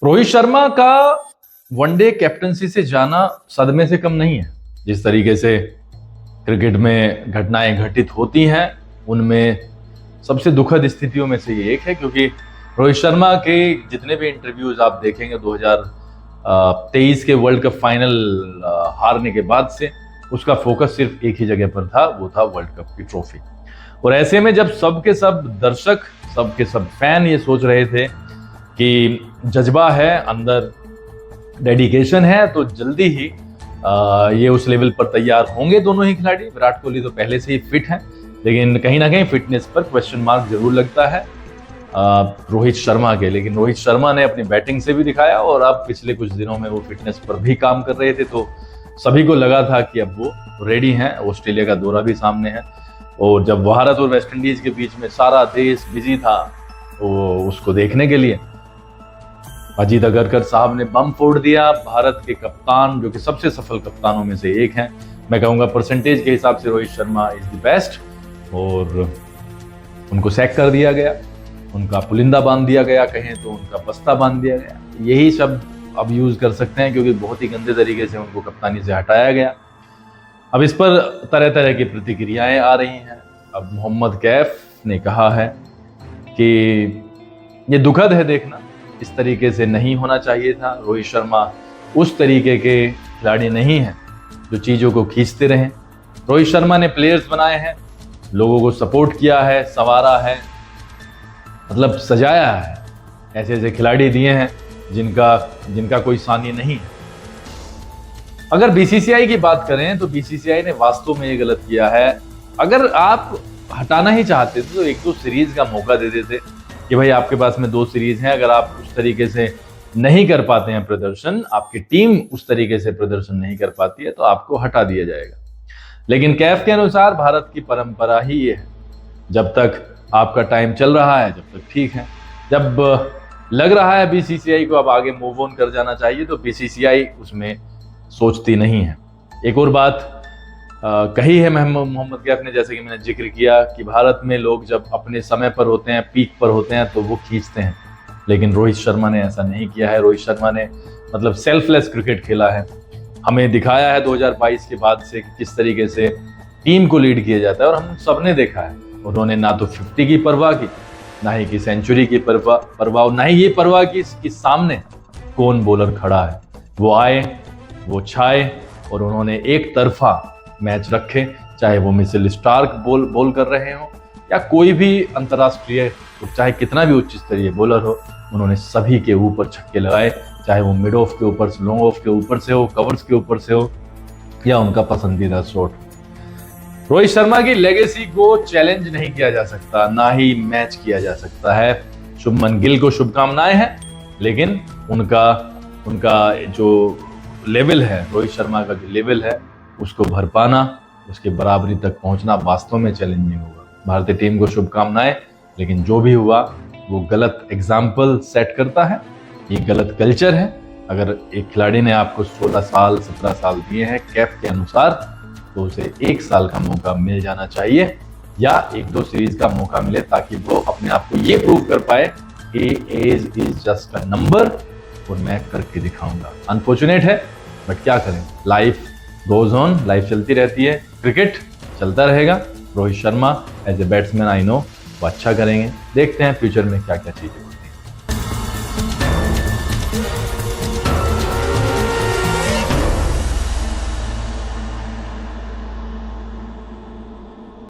रोहित शर्मा का one day captaincy से जाना सदमे से कम नहीं है। जिस तरीके से क्रिकेट में घटनाएं घटित होती हैं उनमें सबसे दुखद स्थितियों में से ये एक है, क्योंकि रोहित शर्मा के जितने भी इंटरव्यूज आप देखेंगे 2023 के वर्ल्ड कप फाइनल हारने के बाद से उसका फोकस सिर्फ एक ही जगह पर था, वो था वर्ल्ड कप की ट्रॉफी। और ऐसे में जब सब के सब दर्शक, सब के सब फैन ये सोच रहे थे कि जज्बा है अंदर, डेडिकेशन है, तो जल्दी ही ये उस लेवल पर तैयार होंगे दोनों ही खिलाड़ी। विराट कोहली तो पहले से ही फिट हैं, लेकिन कहीं ना कहीं फिटनेस पर क्वेश्चन मार्क जरूर लगता है रोहित शर्मा के। लेकिन रोहित शर्मा ने अपनी बैटिंग से भी दिखाया, और अब पिछले कुछ दिनों में वो फिटनेस पर भी काम कर रहे थे, तो सभी को लगा था कि अब वो रेडी हैं। ऑस्ट्रेलिया का दौरा भी सामने है, और जब भारत और वेस्ट इंडीज के बीच में सारा देश बिजी था वो उसको देखने के लिए, अजीत अगरकर साहब ने बम फोड़ दिया। भारत के कप्तान, जो कि सबसे सफल कप्तानों में से एक हैं, मैं कहूंगा परसेंटेज के हिसाब से Rohit Sharma is the best, और उनको सैक कर दिया गया, उनका पुलिंदा बांध दिया गया, कहें तो उनका बस्ता बांध दिया गया। यही शब्द अब यूज कर सकते हैं, क्योंकि बहुत ही गंदे तरीके से उनको कप्तानी से हटाया गया। अब इस पर तरह तरह की प्रतिक्रियाएं आ रही हैं। अब मोहम्मद कैफ ने कहा है कि ये दुखद है देखना, इस तरीके से नहीं होना चाहिए था। रोहित शर्मा उस तरीके के खिलाड़ी नहीं हैं जो चीज़ों को खींचते रहें। रोहित शर्मा ने प्लेयर्स बनाए हैं, लोगों को सपोर्ट किया है, संवारा है, मतलब सजाया है, ऐसे ऐसे खिलाड़ी दिए हैं जिनका कोई सानी नहीं है। अगर बीसीसीआई की बात करें तो बीसीसीआई ने वास्तव में ये गलत किया है। अगर आप हटाना ही चाहते थे तो एक दो सीरीज का मौका दे देते कि भाई आपके पास में 2 सीरीज हैं, अगर आप उस तरीके से नहीं कर पाते हैं प्रदर्शन, आपकी टीम उस तरीके से प्रदर्शन नहीं कर पाती है, तो आपको हटा दिया जाएगा। लेकिन कैफ के अनुसार भारत की परंपरा ही ये है, जब तक आपका टाइम चल रहा है जब तक ठीक है, जब लग रहा है बीसीसीआई को अब आगे मूव ऑन कर जाना चाहिए तो बीसीसीआई उसमें सोचती नहीं है। एक और बात कही है मोहम्मद कैफ ने, जैसे कि मैंने जिक्र किया कि भारत में लोग जब अपने समय पर होते हैं, पीक पर होते हैं, तो वो खींचते हैं, लेकिन रोहित शर्मा ने ऐसा नहीं किया है। रोहित शर्मा ने मतलब सेल्फलेस क्रिकेट खेला है, हमें दिखाया है 2022 के बाद से कि किस तरीके से टीम को लीड किया जाता है, और हम सबने देखा है उन्होंने ना तो 50 की परवाह की, ना ही की सेंचुरी की परवाह, ना ही ये परवाह की कि सामने कौन बॉलर खड़ा है। वो आए, वो छाए, और उन्होंने एक तरफा मैच रखे, चाहे वो मिचेल स्टार्क बॉल कर रहे हो या कोई भी अंतर्राष्ट्रीय, चाहे कितना भी उच्च स्तरीय बॉलर हो, उन्होंने सभी के ऊपर छक्के लगाए, चाहे वो मिड ऑफ के ऊपर से, लॉन्ग ऑफ के ऊपर से हो, कवर्स के ऊपर से हो, या उनका पसंदीदा शॉट। रोहित शर्मा की लेगेसी को चैलेंज नहीं किया जा सकता, ना ही मैच किया जा सकता है। शुभमन गिल को शुभकामनाएं हैं, लेकिन उनका जो लेवल है, रोहित शर्मा का जो लेवल है, उसको भर पाना, उसके बराबरी तक पहुंचना वास्तव में चैलेंजिंग होगा। भारतीय टीम को शुभकामनाएं, लेकिन जो भी हुआ वो गलत एग्जाम्पल सेट करता है, ये गलत कल्चर है। अगर एक खिलाड़ी ने आपको 16 साल 17 साल दिए हैं कैफ के अनुसार, तो उसे 1 साल का मौका मिल जाना चाहिए, या 1-2 सीरीज का मौका मिले, ताकि वो अपने आप को ये प्रूव कर पाए कि age is just a number, और मैं करके दिखाऊंगा। अनफॉर्चुनेट है, बट क्या करें, लाइफ गोज ऑन, लाइफ चलती रहती है, क्रिकेट चलता रहेगा। Rohit Sharma as a batsman I know वो अच्छा करेंगे, देखते हैं फ्यूचर में क्या क्या चीजें।